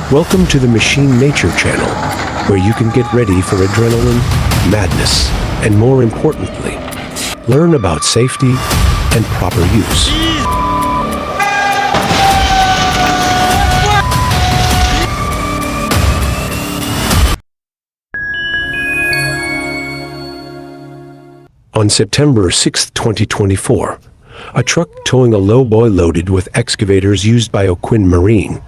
Welcome to the Machine Nature channel, where you can get ready for adrenaline, madness, and more importantly, learn about safety and proper use. On September 6, 2024, a truck towing a lowboy loaded with excavators used by O'Quinn Marine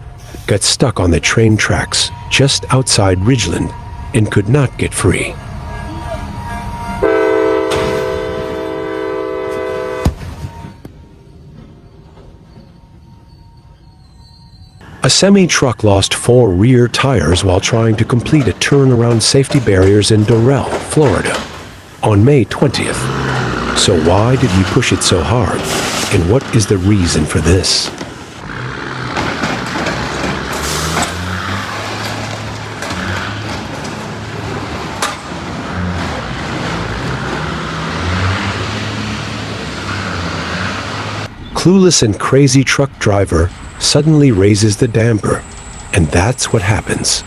got stuck on the train tracks just outside Ridgeland and could not get free. A semi-truck lost 4 rear tires while trying to complete a turn around safety barriers in Doral, Florida, on May 20th. So why did he push it so hard? And what is the reason for this? Clueless and crazy truck driver suddenly raises the damper, and that's what happens.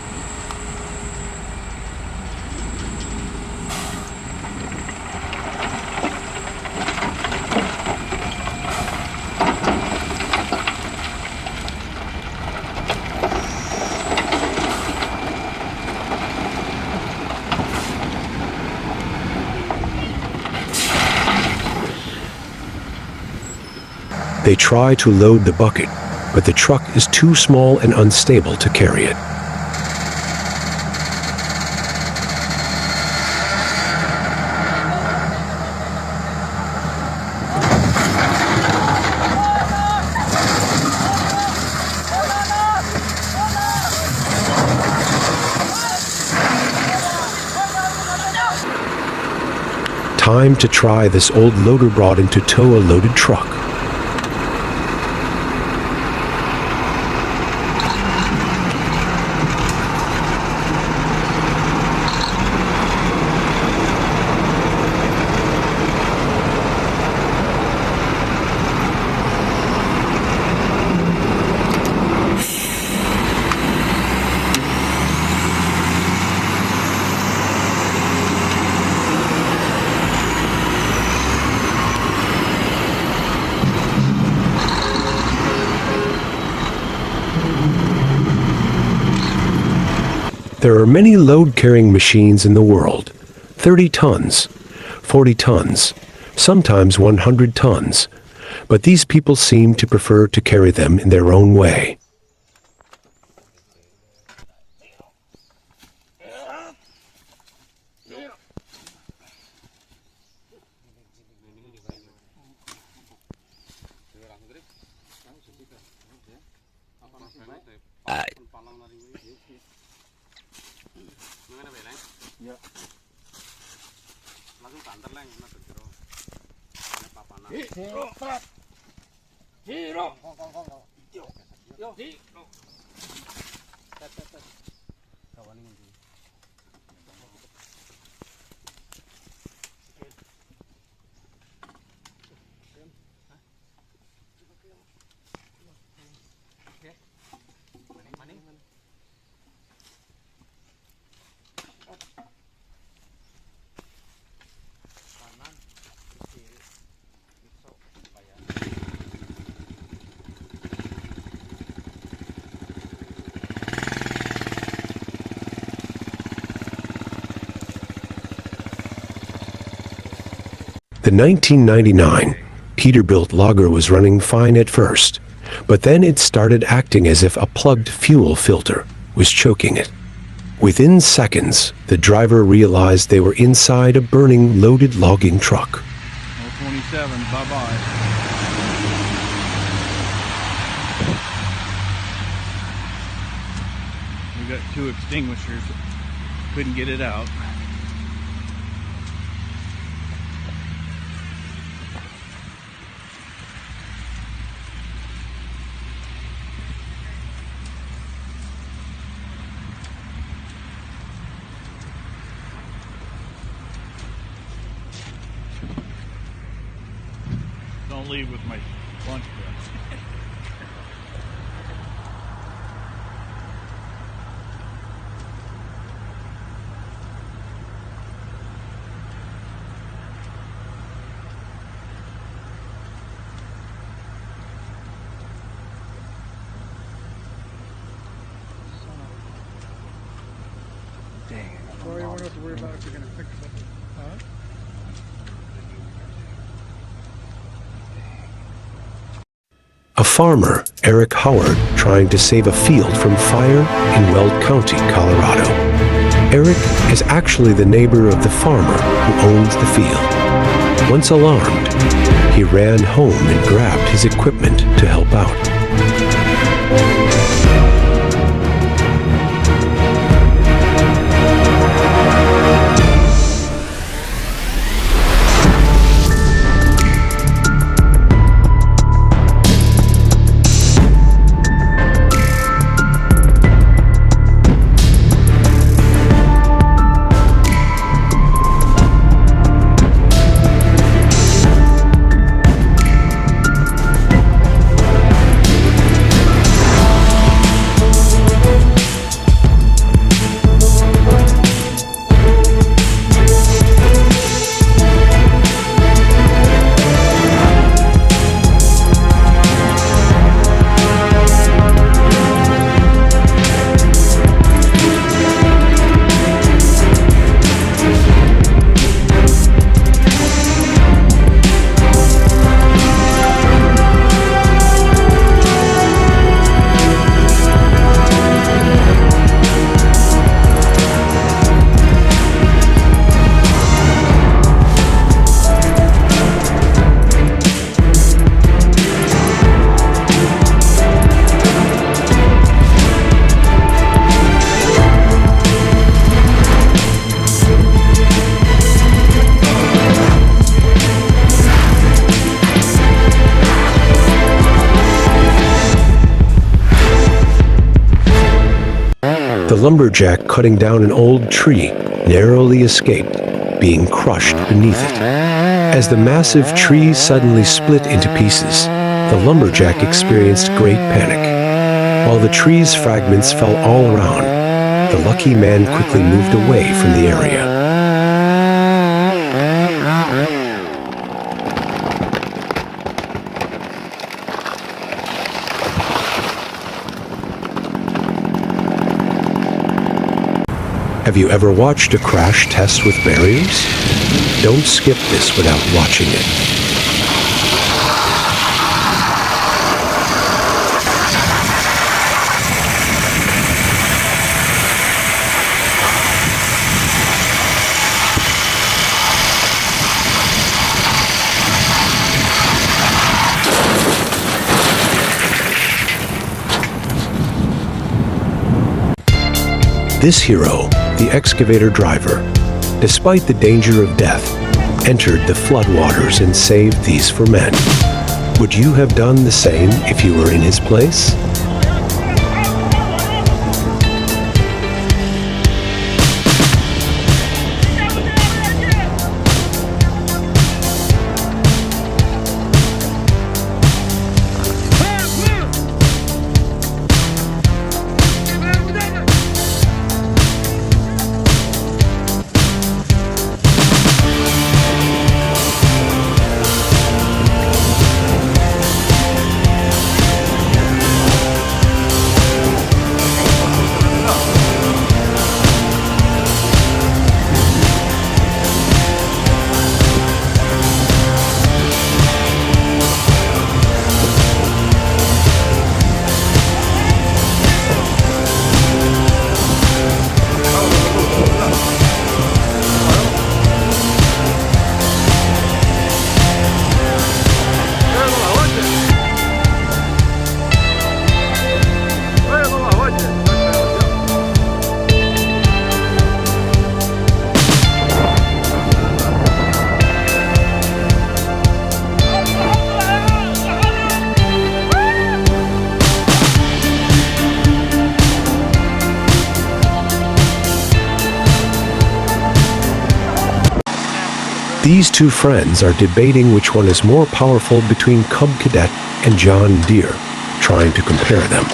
They try to load the bucket, but the truck is too small and unstable to carry it. Time to try this old loader brought in to tow a loaded truck. There are many load-carrying machines in the world, 30 tons, 40 tons, sometimes 100 tons, but these people seem to prefer to carry them in their own way. The 1999 Peterbilt logger was running fine at first, but then it started acting as if a plugged fuel filter was choking it. Within seconds, the driver realized they were inside a burning loaded logging truck. 27, bye-bye. We got 2 extinguishers, couldn't get it out. Don't leave with my lunch breath. Well, you won't have to worry about if you're going to fix it. Huh? A farmer, Eric Howard, trying to save a field from fire in Weld County, Colorado. Eric is actually the neighbor of the farmer who owns the field. Once alarmed, he ran home and grabbed his equipment to help out. The lumberjack cutting down an old tree narrowly escaped being crushed beneath it. As the massive tree suddenly split into pieces, the lumberjack experienced great panic. While the tree's fragments fell all around, the lucky man quickly moved away from the area. Have you ever watched a crash test with barriers? Don't skip this without watching it. This hero, the excavator driver, despite the danger of death, entered the floodwaters and saved these for men. Would you have done the same if you were in his place? These two friends are debating which one is more powerful between Cub Cadet and John Deere, trying to compare them.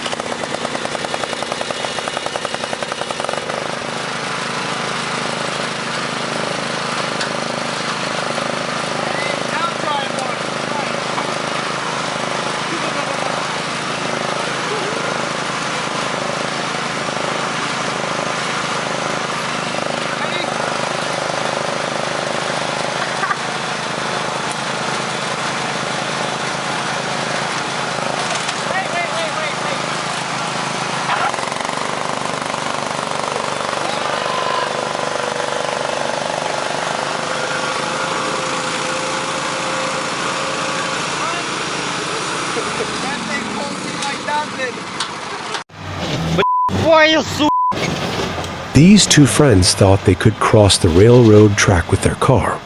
These two friends thought they could cross the railroad track with their car,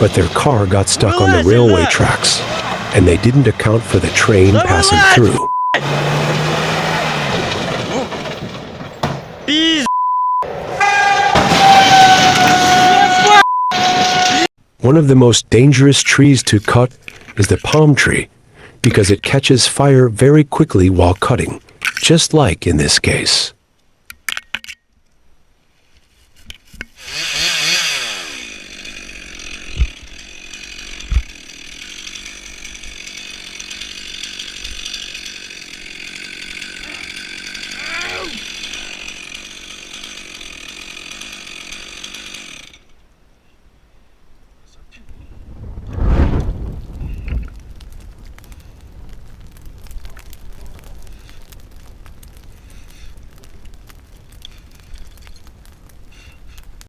but their car got stuck on the railway tracks, and they didn't account for the train passing through. One of the most dangerous trees to cut is the palm tree, because it catches fire very quickly while cutting, just like in this case.